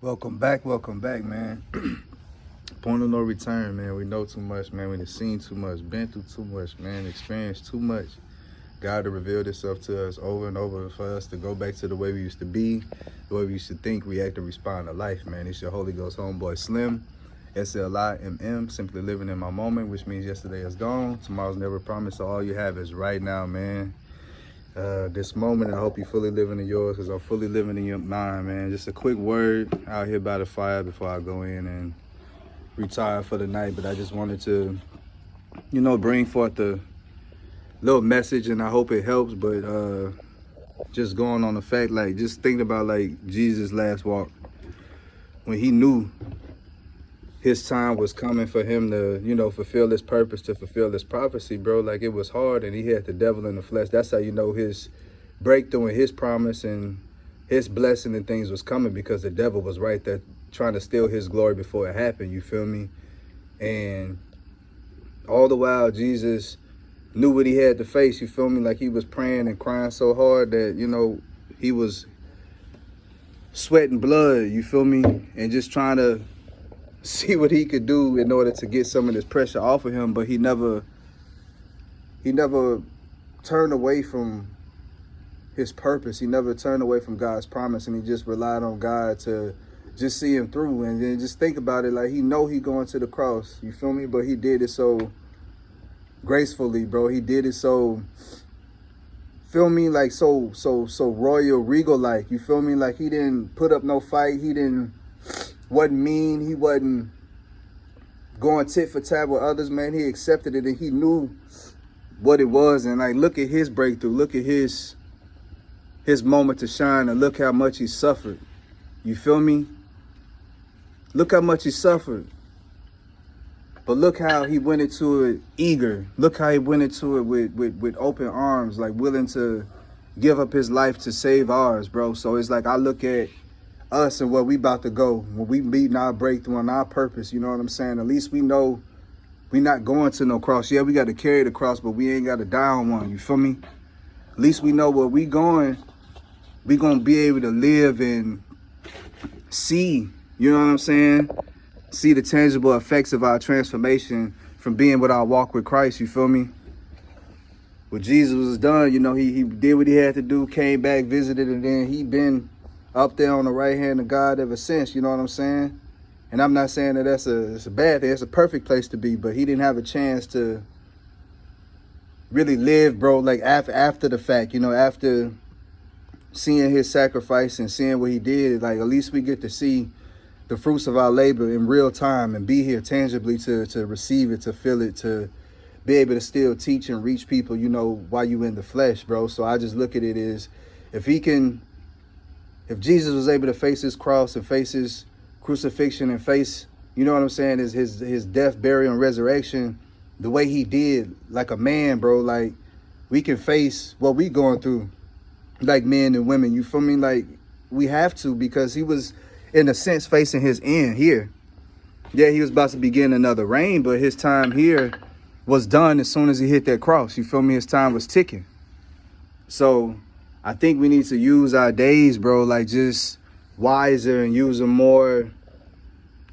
Welcome back, man. Point of no return, man. We know too much, man. We done seen too much, been through too much, man. Experienced too much. God to reveal Himself to us over and over for us to go back to the way we used to be, the way we used to think, react, and respond to life, man. It's your Holy Ghost homeboy Slim, SLIMM, simply living in my moment, which means yesterday is gone. Tomorrow's never promised, so all you have is right now, man. This moment, I hope you fully living in yours, because I'm fully living in your mind, man. Just a quick word out here by the fire before I go in and retire for the night. But I just wanted to, bring forth a little message, and I hope it helps. But just going on the fact, like, just thinking about, like, Jesus' last walk, when he knew his time was coming for him to, fulfill his purpose, to fulfill this prophecy, bro. Like, it was hard, and he had the devil in the flesh. That's how you know his breakthrough and his promise and his blessing and things was coming, because the devil was right there trying to steal his glory before it happened, you feel me? And all the while, Jesus knew what he had to face, you feel me? Like, he was praying and crying so hard that, he was sweating blood, you feel me? And just trying to see what he could do in order to get some of this pressure off of him. But he never turned away from his purpose. He never turned away from God's promise, and he just relied on God to just see him through. And then just think about it, like, he know he going to the cross, you feel me? But he did it so gracefully, bro. He did it so, feel me, like so royal, regal, like, you feel me? Like, he didn't put up no fight. He wasn't mean. He wasn't going tit for tat with others, man. He accepted it, and he knew what it was. And, like, look at his breakthrough. Look at his moment to shine, and look how much he suffered. You feel me? Look how much he suffered. But look how he went into it eager. Look how he went into it with open arms, like willing to give up his life to save ours, bro. So it's like, I look at us and where we about to go when we meet our breakthrough and our purpose, you know what I'm saying? At least we know we not going to no cross. Yeah, we got to carry the cross, but we ain't got to die on one, you feel me? At least we know where we going. We gonna be able to live and see, you know what I'm saying? See the tangible effects of our transformation from being with our walk with Christ, you feel me? When Jesus was done, he did what he had to do, came back, visited, and then he been up there on the right hand of God ever since, you know what I'm saying? And I'm not saying that it's a bad thing. It's a perfect place to be, but he didn't have a chance to really live, bro, like after the fact, after seeing his sacrifice and seeing what he did. Like, at least we get to see the fruits of our labor in real time and be here tangibly to receive it, to feel it, to be able to still teach and reach people, while you in the flesh, bro. So I just look at it as, if Jesus was able to face his cross and face his crucifixion and face, you know what I'm saying, his death, burial, and resurrection the way he did, like a man, bro, like, we can face what we going through like men and women, you feel me? Like, we have to, because he was, in a sense, facing his end here. Yeah, he was about to begin another reign, but his time here was done as soon as he hit that cross, you feel me? His time was ticking. So I think we need to use our days, bro, like, just wiser, and use them more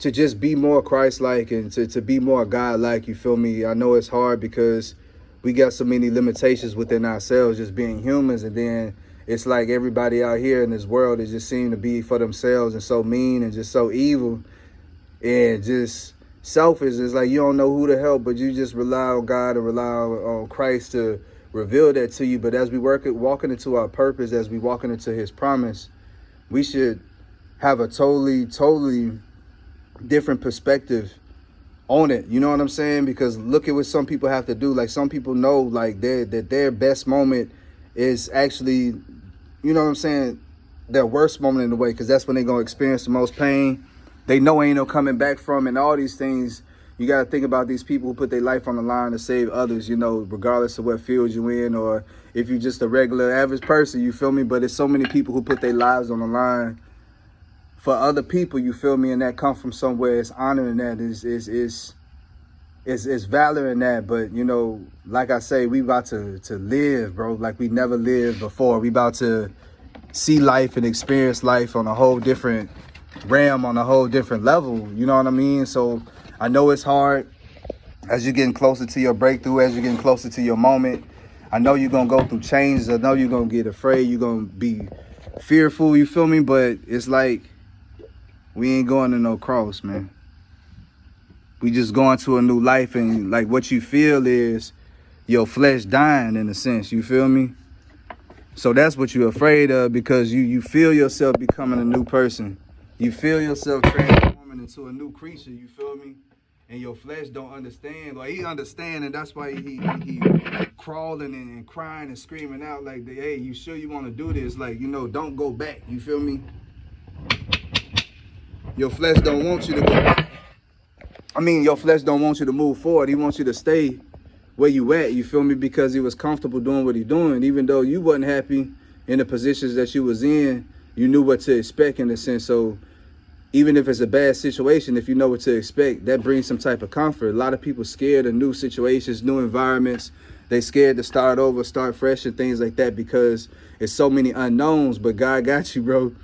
to just be more Christ-like and to be more God-like, you feel me? I know it's hard because we got so many limitations within ourselves, just being humans, and then it's like everybody out here in this world is just seem to be for themselves and so mean and just so evil and just selfish. It's like you don't know who to help, but you just rely on God and rely on Christ to reveal that to you. But as we walking into our purpose, as we walking into his promise, we should have a totally different perspective on it. You know what I'm saying? Because look at what some people have to do. Like, some people know, like, that their best moment is actually, you know what I'm saying, their worst moment in a way, because that's when they're going to experience the most pain. They know ain't no coming back from, and all these things. You got to think about these people who put their life on the line to save others, regardless of what field you in, or if you're just a regular average person, you feel me? But there's so many people who put their lives on the line for other people, you feel me? And that come from somewhere. It's honor in that, it's valor in that. But, like I say, we about to live, bro, like we never lived before. We about to see life and experience life on a whole different realm, on a whole different level. You know what I mean? So I know it's hard as you're getting closer to your breakthrough, as you're getting closer to your moment. I know you're going to go through changes. I know you're going to get afraid. You're going to be fearful, you feel me? But it's like we ain't going to no cross, man. We just going to a new life, and like what you feel is your flesh dying in a sense, you feel me? So that's what you're afraid of, because you feel yourself becoming a new person. You feel yourself transforming into a new creature, you feel me? And your flesh don't understand. Like, he understand, and that's why he crawling and crying and screaming out like, hey, you sure you want to do this? Like, you know, don't go back, you feel me? Your flesh don't want you to go back. I mean, your flesh don't want you to move forward. He wants you to stay where you at, you feel me? Because he was comfortable doing what he doing. Even though you wasn't happy in the positions that you was in, you knew what to expect in a sense. So even if it's a bad situation, if you know what to expect, that brings some type of comfort. A lot of people scared of new situations, new environments. They scared to start over, start fresh and things like that, because it's so many unknowns. But God got you, bro.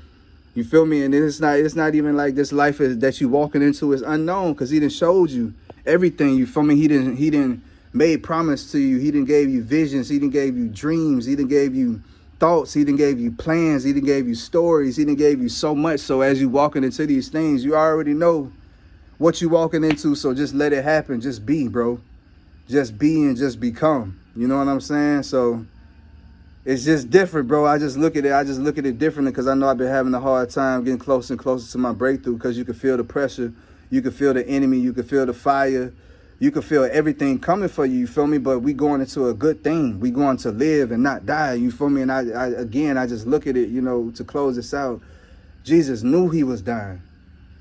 You feel me? And then it's not even like this life that you walking into is unknown, because he done showed you everything. You feel me? He didn't made promise to you. He done gave you visions. He done gave you dreams. He done gave you thoughts. He done gave you plans. He done gave you stories. He done gave you so much. So as you walking into these things, you already know what you walking into. So just let it happen. Just be, bro. Just be and just become. You know what I'm saying? So it's just different, bro. I just look at it differently, because I know I've been having a hard time getting closer and closer to my breakthrough, because you can feel the pressure. You can feel the enemy. You can feel the fire. You can feel everything coming for you, you feel me? But we going into a good thing. We going to live and not die, you feel me? And I just look at it, you know, to close this out. Jesus knew he was dying.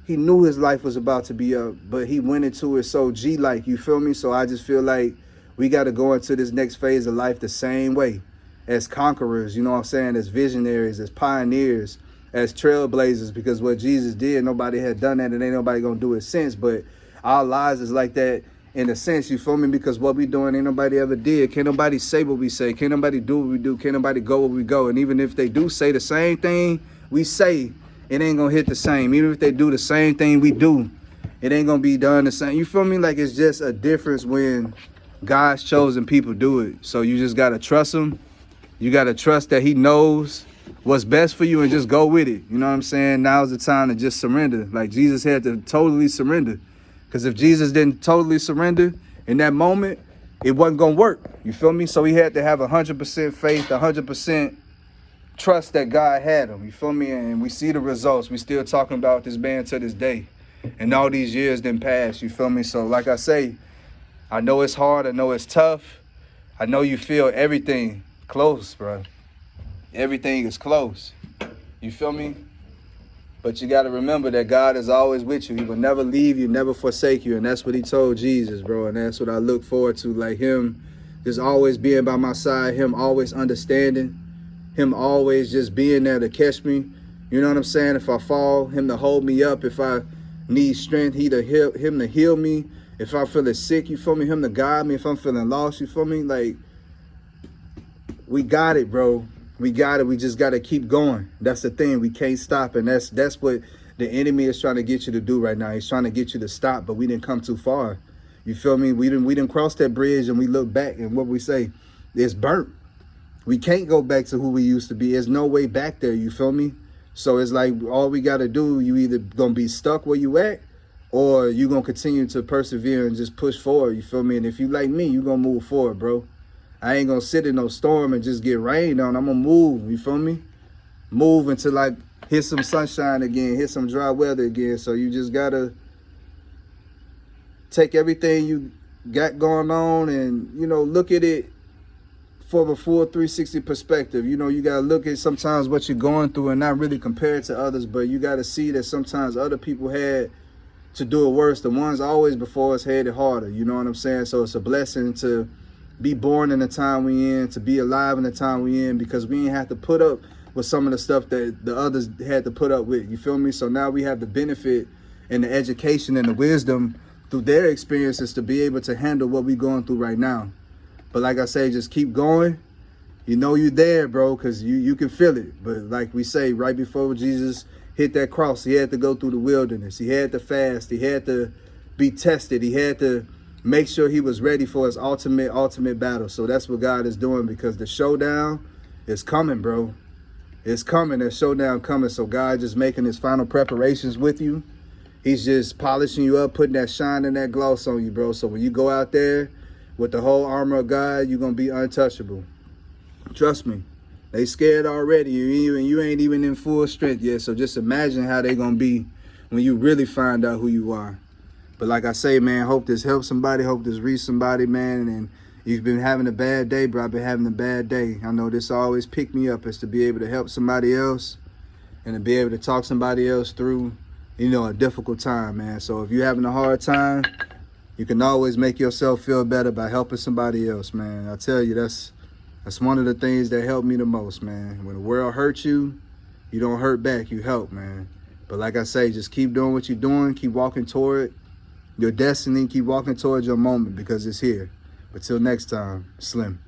He knew his life was about to be up, but he went into it so G-like, you feel me? So I just feel like we got to go into this next phase of life the same way, as conquerors, you know what I'm saying? As visionaries, as pioneers, as trailblazers, because what Jesus did, nobody had done that, and ain't nobody going to do it since. But our lives is like that in a sense, you feel me? Because what we doing ain't nobody ever did. Can't nobody say what we say. Can't nobody do what we do. Can't nobody go where we go. And even if they do say the same thing we say, it ain't gonna hit the same. Even if they do the same thing we do, it ain't gonna be done the same. You feel me? Like, it's just a difference when God's chosen people do it. So you just gotta trust him. You gotta trust that he knows what's best for you, and just go with it. You know what I'm saying? Now's the time to just surrender. Like, Jesus had to totally surrender. Because if Jesus didn't totally surrender in that moment, it wasn't going to work. You feel me? So he had to have 100% faith, 100% trust that God had him. You feel me? And we see the results. We still talking about this man to this day. And all these years didn't pass. You feel me? So like I say, I know it's hard. I know it's tough. I know you feel everything close, bro. Everything is close. You feel me? But you got to remember that God is always with you. He will never leave you, never forsake you. And that's what he told Jesus, bro. And that's what I look forward to. Like, him just always being by my side. Him always understanding. Him always just being there to catch me. You know what I'm saying? If I fall, him to hold me up. If I need strength, him to heal me. If I'm feeling sick, you feel me? Him to guide me. If I'm feeling lost, you feel me? Like, we got it, bro. We got it. We just got to keep going. That's the thing. We can't stop. And that's what the enemy is trying to get you to do right now. He's trying to get you to stop, but we didn't come too far. You feel me? We didn't cross that bridge, and we look back, and what we say, it's burnt. We can't go back to who we used to be. There's no way back there. You feel me? So it's like, all we got to do, you either going to be stuck where you at, or you going to continue to persevere and just push forward. You feel me? And if you like me, you going to move forward, bro. I ain't gonna sit in no storm and just get rained on. I'm gonna move, you feel me? Move until I hit some sunshine again, hit some dry weather again. So you just gotta take everything you got going on and, you know, look at it from a full 360 perspective. You know, you gotta look at sometimes what you're going through and not really compare it to others, but you gotta see that sometimes other people had to do it worse. The ones always before us had it harder, you know what I'm saying? So it's a blessing to be born in the time we in, to be alive in the time we in, because we ain't have to put up with some of the stuff that the others had to put up with. You feel me? So now we have the benefit and the education and the wisdom through their experiences to be able to handle what we going through right now. But like I say, just keep going. You know you're there, bro, because you can feel it. But like we say, right before Jesus, hit that cross. He had to go through the wilderness. He had to fast. He had to be tested. He had to make sure he was ready for his ultimate battle. So that's what God is doing, because the showdown is coming, bro. It's coming. That showdown coming. So God just making his final preparations with you. He's just polishing you up, putting that shine and that gloss on you, bro. So when you go out there with the whole armor of God, you're going to be untouchable. Trust me. They scared already. You ain't even in full strength yet. So just imagine how they going to be when you really find out who you are. But like I say, man, hope this helps somebody. Hope this reaches somebody, man. And you've been having a bad day, bro. I've been having a bad day. I know this always pick me up, is to be able to help somebody else and to be able to talk somebody else through, you know, a difficult time, man. So if you're having a hard time, you can always make yourself feel better by helping somebody else, man. I tell you, that's one of the things that helped me the most, man. When the world hurts you, you don't hurt back, you help, man. But like I say, just keep doing what you're doing. Keep walking toward your destiny. Keep walking towards your moment, because it's here. But till next time, Slim.